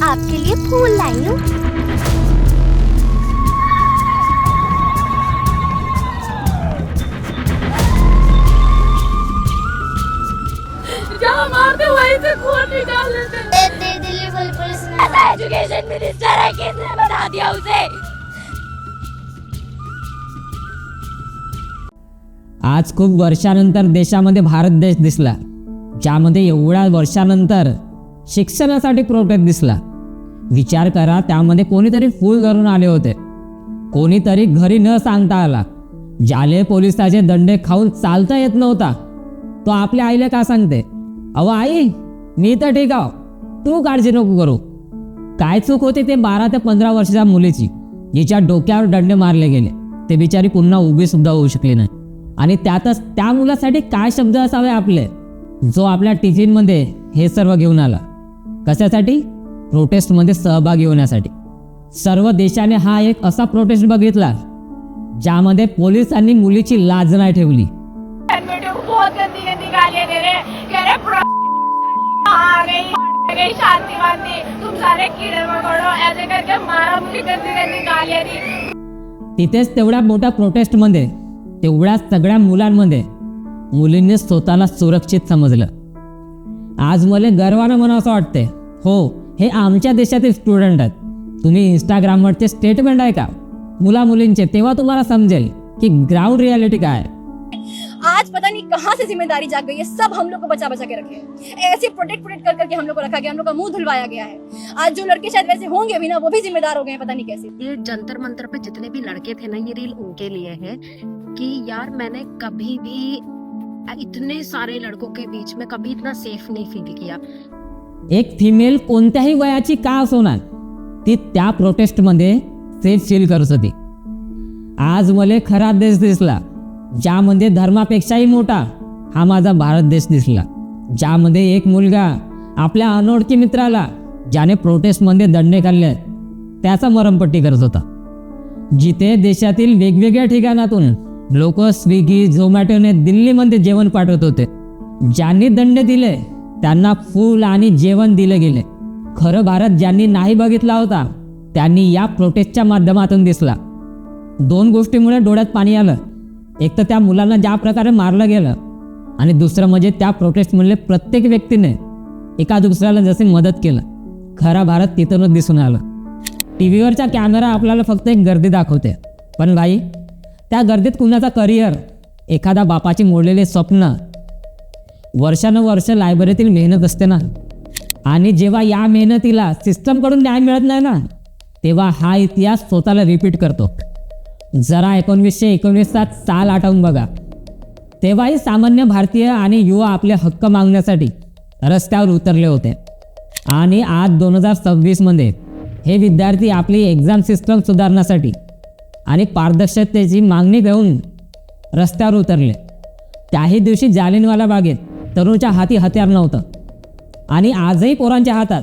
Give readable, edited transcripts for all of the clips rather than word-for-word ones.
आपके लिए फूल लाई हूँ। जहाँ मारते वहीं से खून निकाल लेते। दिल्ली पुलिस ने एजुकेशन मिनिस्टर है, किसने बता दिया उसे? आज खूप वर्षानंतर देशामध्ये भारत देश दिसला, ज्यामध्ये एवढ्या वर्षानंतर शिक्षणासाठी प्रोटेस्ट दिसला. विचार करा, त्यामध्ये कोणीतरी फूल धरून आले होते, कोणीतरी घरी न सांगता आला, ज्याले पोलिसाचे दंडे खाऊन चालता येत नव्हता, तो आपल्या आईला का सांगते, अहो आई मी तर ठीक आहो, तू काळजी नको करू. काय चूक होती ते 12 ते 15 वर्षाच्या मुलीची, जिच्या डोक्यावर दंडे मारले गेले. ते बिचारी पुन्हा उभी सुद्धा होऊ शकली नाही. आणि त्यातच त्या मुलासाठी काय शब्द असावे आपले, जो आपल्या टिफिनमध्ये हे सर्व घेऊन आला. कशासाठी? प्रोटेस्टमध्ये सहभागी होण्यासाठी. सर्व देशाने हा एक असा प्रोटेस्ट बघितला ज्यामध्ये पोलिसांनी मुलीची लाज नाही ठेवली. बहुत गंदी गंदी गालियां दे रहे, कह रहे prostitute आ गई शांतिवादी, तुम सारे कीड़े मकोड़ो, ऐसे करके मारा, मुझे गंदी गंदी गालियां दी. तिथेच तेवढ्या मोठ्या प्रोटेस्टमध्ये, तेवढ्या सगळ्या मुलांमध्ये मुलींनी स्वतःला सुरक्षित समजलं. आज मला गर्वानं म्हणावं वाटते, हो हे आमच्या देशातील स्टुडंट आहेत. तुम्ही इंस्टाग्रामवरचे स्टेटमेंट आहे का मुला मुलींचे, तेव्हा तुम्हाला समजेल की ग्राउंड रियालिटी काय आहे. आज पता नहीं कहाँ से जिम्मेदारी जाग गई है, सब हम लोग को बचा बचा के रखे हैं, ऐसे प्रोटेक्ट कर करके हम लोग को रखा गया, हम लोग का मुंह धुलवाया गया है. आज जो लड़के शायद वैसे होंगे भी ना, वो भी जिम्मेदार हो गए हैं, पता नहीं कैसे. ये जंतर मंतर पे जितने भी लड़के थे ना, ये रील उनके लिए है कि यार मैंने कभी भी इतने सारे लड़कों के बीच में कभी इतना सेफ नहीं फील किया. एक फिमेल कोणत्याही वयाची का असोनार, ती त्या प्रोटेस्टमध्ये सेफ फील करत होती. आज मला खरा देश दिसला, ज्यामध्ये धर्मापेक्षाही मोठा हा माझा भारत देश दिसला, ज्यामध्ये एक मुलगा आपल्या अनोळखी मित्राला, ज्याने प्रोटेस्टमध्ये दंडे खाल्ले, त्याचा मरमपट्टी करत होता. जिथे देशातील वेगवेगळ्या ठिकाणातून लोक स्विगी झोमॅटोने दिल्लीमध्ये जेवण पाठवत होते, ज्यांनी दंड दिले त्यांना फूल आणि जेवण दिले गेले. खरं भारत ज्यांनी नाही बघितला होता त्यांनी या प्रोटेस्टच्या माध्यमातून दिसला. 2 गोष्टीमुळे डोळ्यात पाणी आलं. एक तर त्या मुलांना ज्या प्रकारे मारलं गेलं, आणि दुसरं म्हणजे त्या प्रोटेस्टमधले प्रत्येक व्यक्तीने एका दुसऱ्याला जसे मदत केलं. खरा भारत तिथूनच दिसून आलं. टी व्हीवरचा कॅमेरा आपल्याला फक्त एक गर्दी दाखवते, पण भाई त्या गर्दीत कुणाचा करिअर, एखादा बापाची मोडलेले स्वप्न, वर्षानुवर्ष लायब्ररीतील मेहनत असते ना. आणि जेव्हा या मेहनतीला सिस्टमकडून न्याय मिळत नाही ना, तेव्हा हा इतिहास स्वतःला रिपीट करतो. जरा 1919 साल आठवून बघा. तेव्हाही सामान्य भारतीय आणि युवा आपले हक्क मागण्यासाठी रस्त्यावर उतरले होते. आणि आज 2026मध्ये हे विद्यार्थी आपली एक्झाम सिस्टम सुधारण्यासाठी आणि पारदर्शकतेची मागणी घेऊन रस्त्यावर उतरले. त्याही दिवशी जालियनवाला बागेत तरुणाच्या हाती हत्यार नव्हतं, आणि आजही पोरांच्या हातात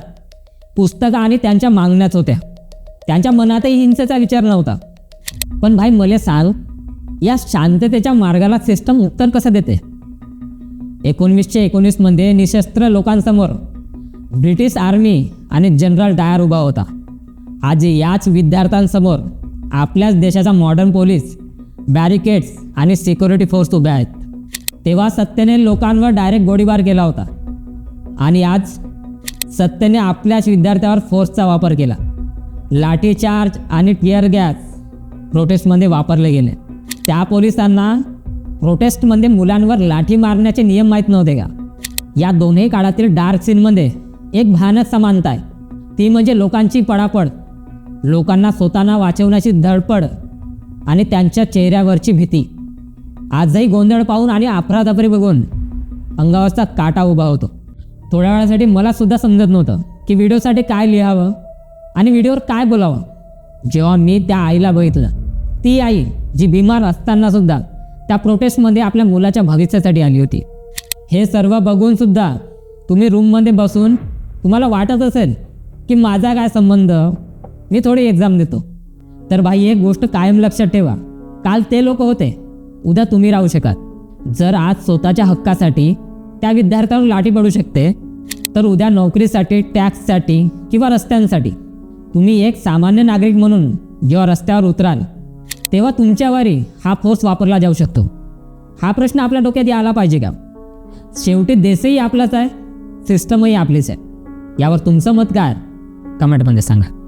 पुस्तकं आणि त्यांच्या मागण्याच होत्या. त्यांच्या मनातही हिंसेचा विचार नव्हता. पण भाई मला सांग, या शांततेच्या मार्गाला सिस्टम उत्तर कसं देते? 1919मध्ये निशस्त्र लोकांसमोर ब्रिटिश आर्मी आणि जनरल डायर उभा होता. आज याच विद्यार्थ्यांसमोर आपल्याच देशाचा मॉडर्न पोलीस, बॅरिकेड्स आणि सिक्युरिटी फोर्स उभ्या आहेत. तेव्हा सत्तेने लोकांवर डायरेक्ट गोळीबार केला होता, आणि आज सत्तेने आपल्याच विद्यार्थ्यावर फोर्सचा वापर केला. लाठीचार्ज आणि टिअर गॅस प्रोटेस्टमध्ये वापरले गेले. त्या पोलिसांना प्रोटेस्टमध्ये मुलांवर लाठी मारण्याचे नियम माहीत नव्हते का? या दोन्ही काळातील डार्क सीनमध्ये एक भयानक समानता आहे. ती म्हणजे लोकांची पळापळ, लोकांना स्वतःला वाचवण्याची धडपड आणि त्यांच्या चेहऱ्यावरची भीती. आजही गोंधळ पाहून आणि अफरातफरी बघून अंगावरचा काटा उभा होतो. थोड्या वेळासाठी मला सुद्धा समजत नव्हतं की व्हिडिओसाठी काय लिहावं आणि व्हिडिओवर काय बोलावं. जेव्हा मी त्या आईला बघितलं, ती आई जी बिमार असताना सुद्धा त्या प्रोटेस्टमध्ये आपल्या मुलाच्या भविष्यासाठी आली होती. हे सर्व बघून सुद्धा तुम्ही रूममध्ये बसून तुम्हाला वाटत असेल की माझा काय संबंध, मी थोडी एक्झाम देतो. तर भाई एक गोष्ट कायम लक्षात ठेवा, काल ते लोक होते, उद्या तुम्ही राहू शकाल. जर आज स्वतःच्या हक्कासाठी त्या विद्यार्थ्यांवर लाठी पडू शकते, तर उद्या नोकरीसाठी, टॅक्ससाठी किंवा रस्त्यांसाठी तुम्ही एक सामान्य नागरिक म्हणून जेव्हा रस्त्यावर उतराल तेव्हा तुमच्यावरही हा फोर्स वापरला जाऊ शकतो. हा प्रश्न आपल्या डोक्यात आला पाहिजे का? शेवटी देशही आपलाच आहे, सिस्टमही आपलीच आहे. यावर तुमचं मत काय? कमेंटमध्ये सांगा.